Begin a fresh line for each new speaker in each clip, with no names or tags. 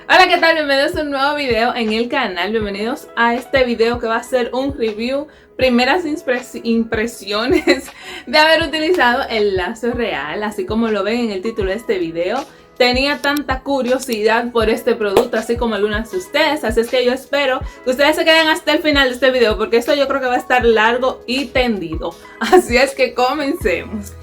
Hola, ¿qué tal? Bienvenidos a un nuevo video en el canal. Bienvenidos a este video que va a ser un review, primeras impresiones de haber utilizado el lazo real. Así como lo ven en el título de este video, tenía tanta curiosidad por este producto, así como algunas de ustedes. Así es que yo espero que ustedes se queden hasta el final de este video, porque esto yo creo que va a estar largo y tendido. Así es que comencemos.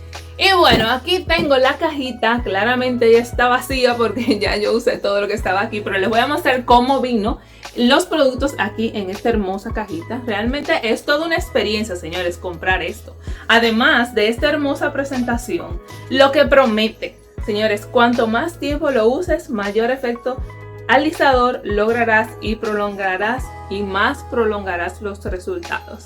Y bueno, aquí tengo la cajita. Claramente ya está vacía porque ya yo usé todo lo que estaba aquí, pero les voy a mostrar cómo vino los productos aquí en esta hermosa cajita. Realmente es toda una experiencia, señores, comprar esto. Además de esta hermosa presentación, lo que promete, señores, cuanto más tiempo lo uses, mayor efecto alisador lograrás y prolongarás, y más prolongarás los resultados.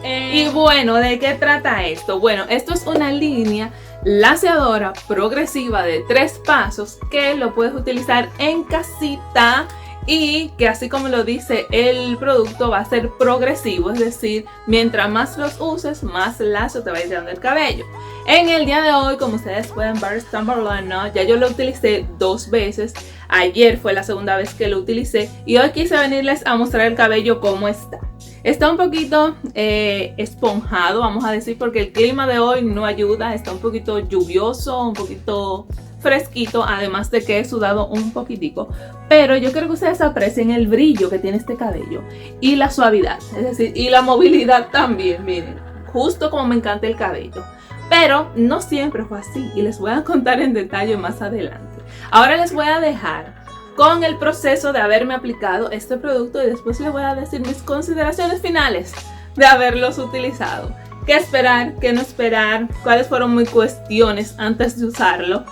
Y bueno, ¿de qué trata esto? Bueno, esto es una línea laseadora progresiva de 3 pasos que lo puedes utilizar en casita y que, así como lo dice el producto, va a ser progresivo, es decir, mientras más los uses, más lazo te va a ir dando el cabello. En el día de hoy, como ustedes pueden ver, está Timberland, ya yo lo utilicé 2 veces. Ayer fue la segunda vez que lo utilicé y hoy quise venirles a mostrar el cabello cómo está. Está un poquito esponjado, vamos a decir, porque el clima de hoy no ayuda. Está un poquito lluvioso, un poquito fresquito, además de que he sudado un poquitico. Pero yo quiero que ustedes aprecien el brillo que tiene este cabello y la suavidad, es decir, y la movilidad también. Miren, justo como me encanta el cabello. Pero no siempre fue así y les voy a contar en detalle más adelante. Ahora les voy a dejar con el proceso de haberme aplicado este producto y después les voy a decir mis consideraciones finales de haberlos utilizado. ¿Qué esperar? ¿Qué no esperar? ¿Cuáles fueron mis cuestiones antes de usarlo?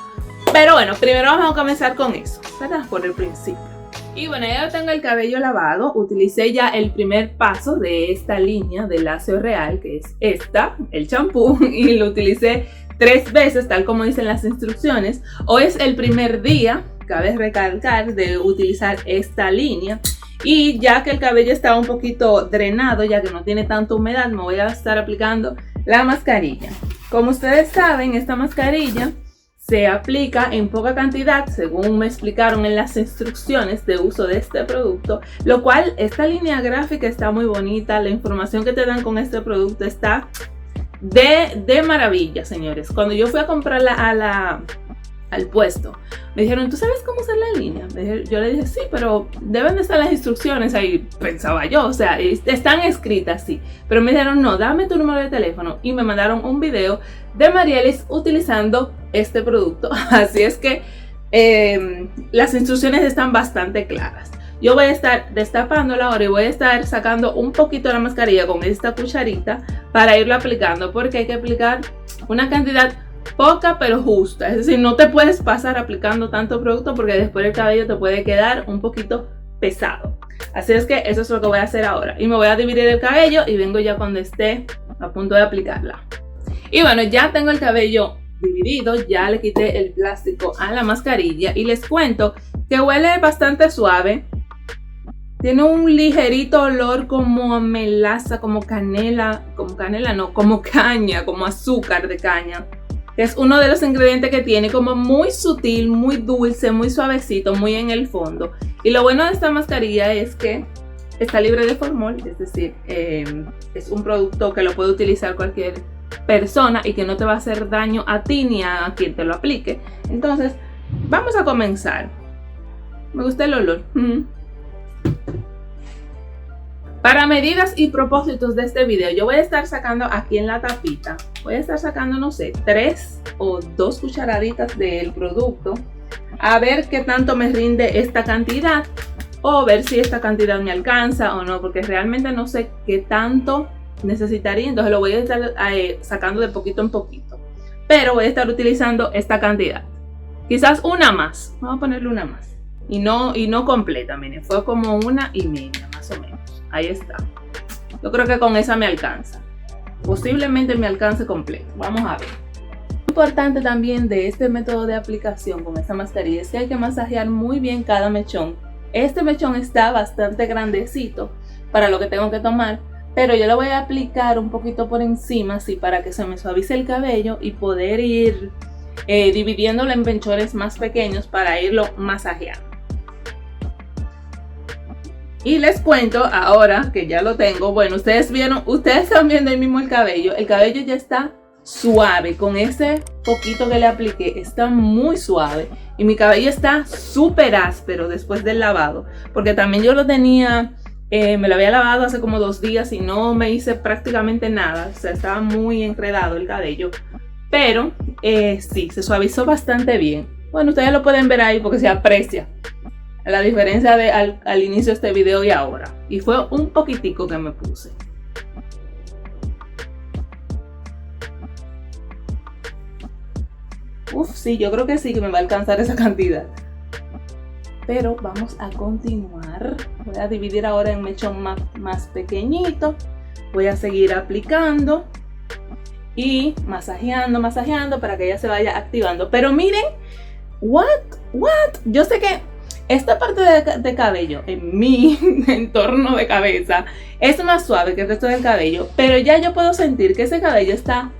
Pero bueno, primero vamos a comenzar con eso, ¿verdad? Por el principio. Y bueno, ya tengo el cabello lavado. Utilicé ya el primer paso de esta línea de Lazo Real, que es esta, el champú, y lo utilicé 3 veces, tal como dicen las instrucciones. Hoy es el primer día, cabe recalcar, de utilizar esta línea. Y ya que el cabello está un poquito drenado, ya que no tiene tanta humedad, me voy a estar aplicando la mascarilla. Como ustedes saben, esta mascarilla se aplica en poca cantidad, según me explicaron en las instrucciones de uso de este producto, lo cual esta línea gráfica está muy bonita. La información que te dan con este producto está de maravilla, señores. Cuando yo fui a comprarla al puesto, me dijeron, ¿tú sabes cómo usar la línea? Yo le dije, sí, pero deben de estar las instrucciones ahí, pensaba yo, o sea, están escritas, sí. Pero me dijeron, no, dame tu número de teléfono, y me mandaron un video de Marielis utilizando este producto. Así es que las instrucciones están bastante claras. Yo voy a estar destapándola ahora y voy a estar sacando un poquito de la mascarilla con esta cucharita para irlo aplicando, porque hay que aplicar una cantidad poca pero justa. Es decir, no te puedes pasar aplicando tanto producto porque después el cabello te puede quedar un poquito pesado. Así es que eso es lo que voy a hacer ahora. Y me voy a dividir el cabello y vengo ya cuando esté a punto de aplicarla. Y bueno, ya tengo el cabello dividido, ya le quité el plástico a la mascarilla y les cuento que huele bastante suave. Tiene un ligerito olor como a melaza, como canela, como caña, como azúcar de caña. Es uno de los ingredientes que tiene, como muy sutil, muy dulce, muy suavecito, muy en el fondo. Y lo bueno de esta mascarilla es que está libre de formol, es decir, es un producto que lo puede utilizar cualquier persona y que no te va a hacer daño a ti ni a quien te lo aplique. Entonces, vamos a comenzar. Me gusta el olor. Para medidas y propósitos de este video, yo voy a estar sacando aquí en la tapita, voy a estar sacando, no sé, 3 o 2 cucharaditas del producto, a ver qué tanto me rinde esta cantidad, o ver si esta cantidad me alcanza o no, porque realmente no sé qué tanto necesitaría. Entonces lo voy a estar sacando de poquito en poquito, pero voy a estar utilizando esta cantidad, quizás una más. Vamos a ponerle una más y no completa, miren, fue como 1,5 más o menos. Ahí está. Yo creo que con esa me alcanza. Posiblemente me alcance completo. Vamos a ver. Lo importante también de este método de aplicación con esta mascarilla es que hay que masajear muy bien cada mechón. Este mechón está bastante grandecito para lo que tengo que tomar, pero yo lo voy a aplicar un poquito por encima, así para que se me suavice el cabello y poder ir dividiéndolo en penchones más pequeños para irlo masajeando. Y les cuento ahora que ya lo tengo. Bueno, ustedes están viendo ahí mismo el cabello. El cabello ya está suave. Con ese poquito que le apliqué, está muy suave. Y mi cabello está súper áspero después del lavado. Porque también yo lo tenía, me lo había lavado hace como 2 días y no me hice prácticamente nada. O sea, estaba muy enredado el cabello. Pero sí, se suavizó bastante bien. Bueno, ustedes lo pueden ver ahí porque se aprecia la diferencia de al inicio de este video y ahora. Y fue un poquitico que me puse. Uf, sí, yo creo que sí que me va a alcanzar esa cantidad. Pero vamos a continuar. Voy a dividir ahora en mechón más pequeñito. Voy a seguir aplicando y masajeando para que ella se vaya activando. Pero miren, yo sé que esta parte de cabello en mi entorno de cabeza es más suave que el resto del cabello, pero ya yo puedo sentir que ese cabello está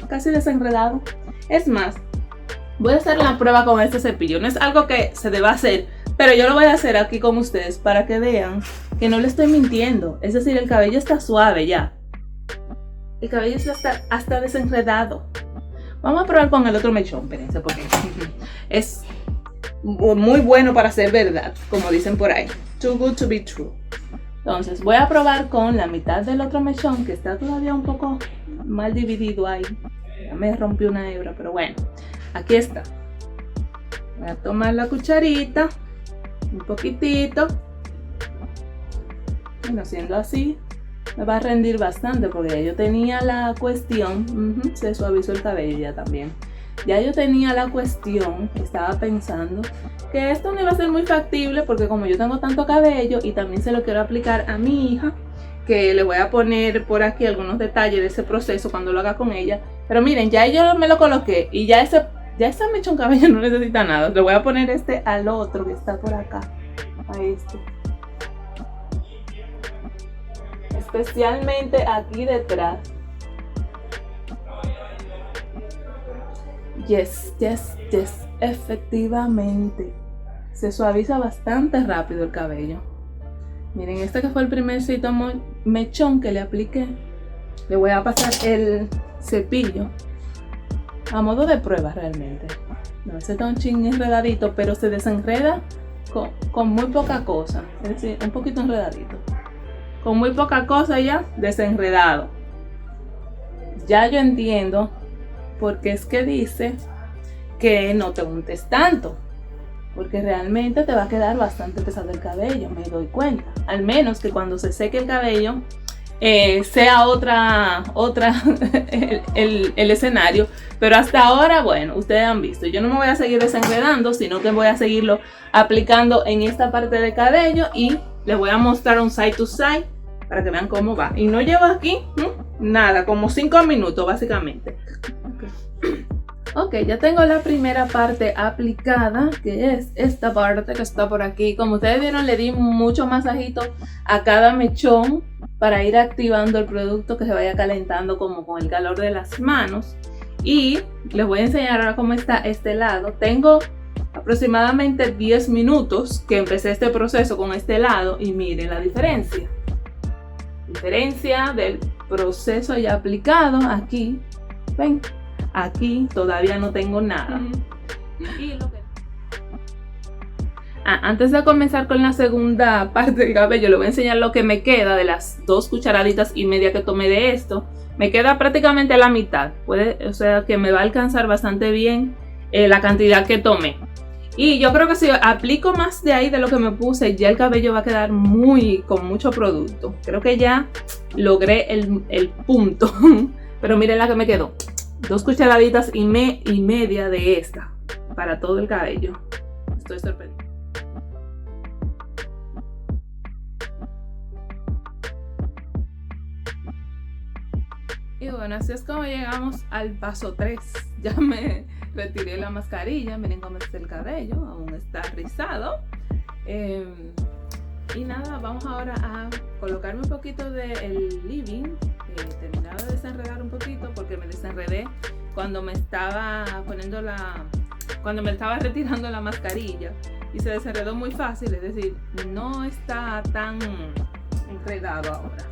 casi desenredado. Es más, voy a hacer la prueba con este cepillo. No es algo que se deba hacer, pero yo lo voy a hacer aquí con ustedes para que vean que no le estoy mintiendo. Es decir, el cabello está suave ya. El cabello está hasta desenredado. Vamos a probar con el otro mechón, espérense, porque es muy bueno para ser verdad, como dicen por ahí. Too good to be true. Entonces voy a probar con la mitad del otro mechón, que está todavía un poco mal dividido ahí. Ya me rompió una hebra, pero bueno, aquí está. Voy a tomar la cucharita, un poquitito. Bueno, siendo así, me va a rendir bastante porque ya yo tenía la cuestión. Se suavizó el cabello ya también. Ya yo tenía la cuestión, estaba pensando que esto no iba a ser muy factible porque como yo tengo tanto cabello y también se lo quiero aplicar a mi hija, que le voy a poner por aquí algunos detalles de ese proceso cuando lo haga con ella. Pero miren, ya yo me lo coloqué y ya ese mechón cabello no necesita nada. Le voy a poner este al otro que está por acá, a este. Especialmente aquí detrás. Yes, efectivamente. Se suaviza bastante rápido el cabello. Miren, este que fue el primercito mechón que le apliqué. Le voy a pasar el cepillo a modo de prueba realmente. No, ese está un chin enredadito, pero se desenreda con muy poca cosa. Es decir, un poquito enredadito. Con muy poca cosa ya desenredado. Ya yo entiendo porque es que dice que no te untes tanto, porque realmente te va a quedar bastante pesado el cabello, me doy cuenta. Al menos que cuando se seque el cabello sea otra el escenario. Pero hasta ahora, bueno, ustedes han visto, yo no me voy a seguir desenredando, sino que voy a seguirlo aplicando en esta parte del cabello y les voy a mostrar un side to side para que vean cómo va. Y no llevo aquí nada, como 5 minutos básicamente. Ok, ya tengo la primera parte aplicada, que es esta parte que está por aquí. Como ustedes vieron, le di mucho masajito a cada mechón para ir activando el producto, que se vaya calentando como con el calor de las manos. Y les voy a enseñar ahora cómo está este lado. Tengo aproximadamente 10 minutos que empecé este proceso con este lado y miren la diferencia. Diferencia del proceso ya aplicado aquí. Ven, aquí todavía no tengo nada. Y lo que... antes de comenzar con la segunda parte del cabello, les voy a enseñar lo que me queda de las 2 cucharaditas y media que tomé de esto. Me queda prácticamente a la mitad. O sea que me va a alcanzar bastante bien la cantidad que tomé. Y yo creo que si aplico más de ahí de lo que me puse, ya el cabello va a quedar con mucho producto. Creo que ya logré el punto. Pero miren la que me quedó. 2 cucharaditas y media de esta para todo el cabello. Estoy sorprendida. Y bueno, así es como llegamos al paso 3. Ya me retiré la mascarilla. Miren cómo está el cabello. Aún está rizado. Y nada, vamos ahora a colocarme un poquito del leave-in. Terminaba de desenredar un poquito porque me desenredé cuando me estaba retirando la mascarilla. y se desenredó muy fácil, es decir, no está tan enredado ahora.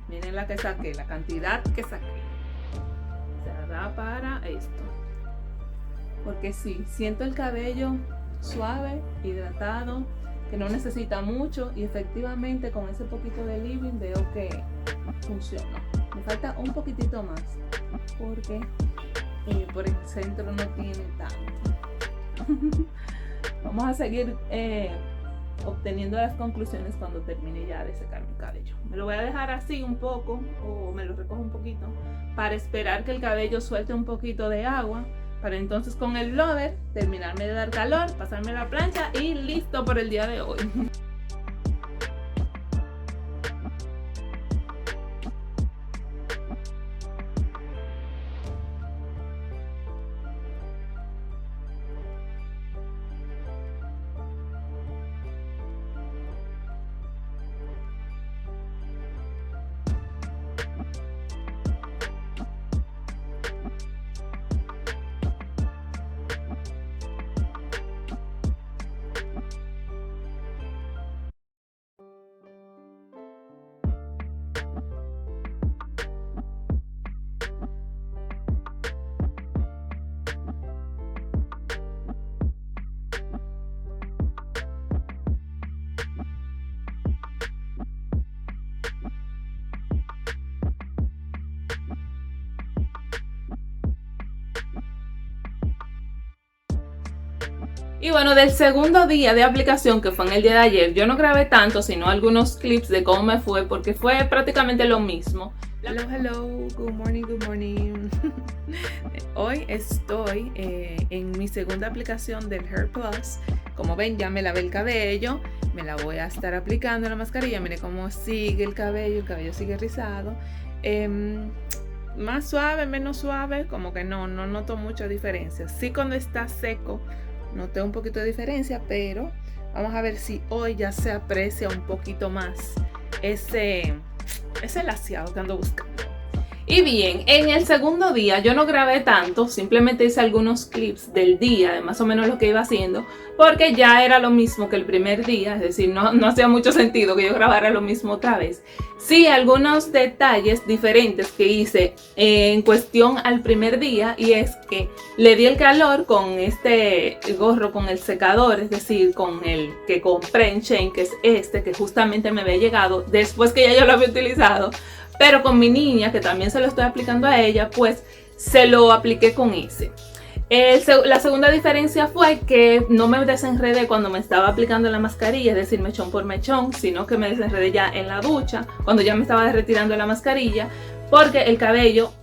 Miren la que saqué, la cantidad que saqué. Se da para esto. Porque sí, siento el cabello suave, hidratado, que no necesita mucho, y efectivamente con ese poquito de leave-in veo que funciona. Me falta un poquitito más porque por el centro no tiene tanto. Vamos a seguir obteniendo las conclusiones cuando termine ya de secar mi cabello. Me lo voy a dejar así un poco, o me lo recojo un poquito, para esperar que el cabello suelte un poquito de agua, para entonces con el blower terminarme de dar calor, pasarme la plancha y listo por el día de hoy. Y bueno, del segundo día de aplicación, que fue en el día de ayer, yo no grabé tanto, sino algunos clips de cómo me fue, porque fue prácticamente lo mismo. Hello, good morning. Hoy estoy en mi segunda aplicación del Hair Plus. Como ven, ya me lavé el cabello, me la voy a estar aplicando la mascarilla. Miren cómo sigue el cabello sigue rizado. Más suave, menos suave, como que no noto mucha diferencia. Sí, cuando está seco noté un poquito de diferencia, pero vamos a ver si hoy ya se aprecia un poquito más ese laciado que ando buscando. Y bien, en el segundo día yo no grabé tanto, simplemente hice algunos clips del día, de más o menos lo que iba haciendo, porque ya era lo mismo que el primer día, es decir, no hacía mucho sentido que yo grabara lo mismo otra vez. Sí, algunos detalles diferentes que hice en cuestión al primer día, y es que le di el calor con este gorro, con el secador, es decir, con el que compré en Shein, que es este, que justamente me había llegado después que ya yo lo había utilizado. Pero con mi niña, que también se lo estoy aplicando a ella, pues se lo apliqué con ese. La segunda diferencia fue que no me desenredé cuando me estaba aplicando la mascarilla, es decir, mechón por mechón, sino que me desenredé ya en la ducha, cuando ya me estaba retirando la mascarilla, porque el cabello